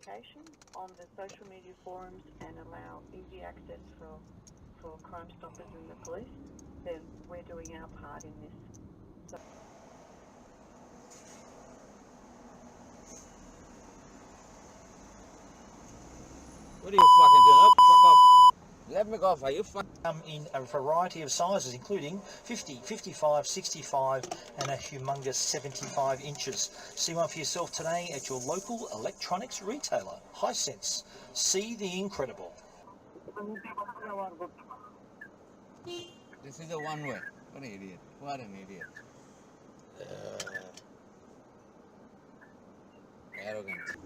education on the social media forums and allow easy access for Crime Stoppers and the police, then we're doing our part in this. So What are you fucking doing? Oh, fuck off. Let me go, are you fucking... Come in a variety of sizes, including 50, 55, 65 and a humongous 75 inches. See one for yourself today at your local electronics retailer, Hisense. See the incredible. This is a one way. What an idiot. What an idiot. Arrogant.